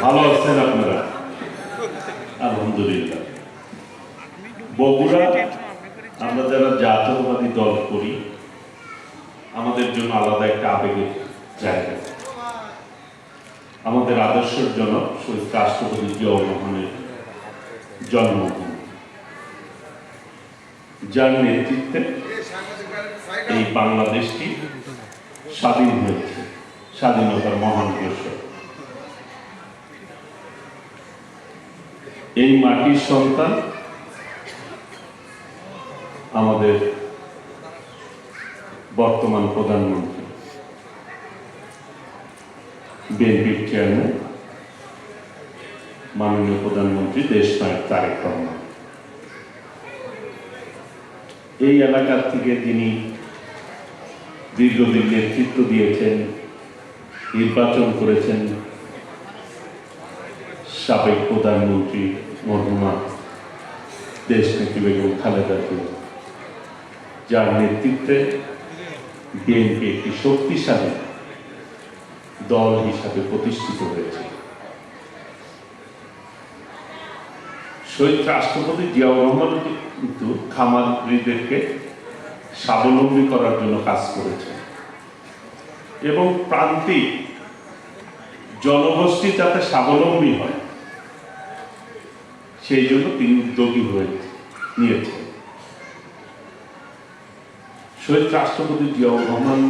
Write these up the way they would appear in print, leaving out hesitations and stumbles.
ভালো আছেন আপনারা? আলহামদুলিল্লাহ। বগুড়া আমরা যারা জাতীয়তাবাদী দল করি, আমাদের জন্য আলাদা একটা আবেগের জায়গা। আমাদের আদর্শের জন্য শহীদ রাষ্ট্রপতি জিয়াউর রহমানের জন্মভূমি, যার নেতৃত্বে এই বাংলাদেশটি স্বাধীন হয়েছে, স্বাধীনতার মহান ঘোষক। এই মাটির সন্তান আমাদের বর্তমান প্রধানমন্ত্রী, বিএনপির চেয়ারম্যান মাননীয় প্রধানমন্ত্রী দেশনায়ক তারেক রহমান। এই এলাকার থেকে তিনি দীর্ঘদিন নেতৃত্ব দিয়েছেন, নির্বাচন করেছেন সাবেক প্রধানমন্ত্রী মরহুমা দেশনেত্রী বেগম খালেদা জিয়া, যার নেতৃত্বে বিএনপি একটি শক্তিশালী দল হিসাবে প্রতিষ্ঠিত হয়েছে। শহীদ রাষ্ট্রপতি জিয়াউর রহমান কিন্তু খামারিদেরকে স্বাবলম্বী করার জন্য কাজ করেছে এবং প্রান্তিক জনগোষ্ঠী যাতে স্বাবলম্বী হয় সেই জন্য তিনি উদ্যোগী হয়ে নিয়েছেন। শহীদ রাষ্ট্রপতি জিয়াউর রহমান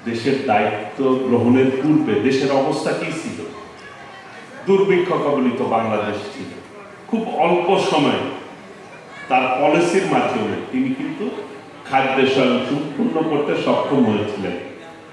দেশের দায়িত্ব গ্রহণের পূর্বে দেশের অবস্থা কি ছিল? দুর্ভিক্ষ কবলিত বাংলাদেশ ছিল। খুব অল্প সময়ে তার পলিসির মাধ্যমে তিনি কিন্তু খাদ্য স্বয়ংসম্পূর্ণ করতে সক্ষম হয়েছিলেন।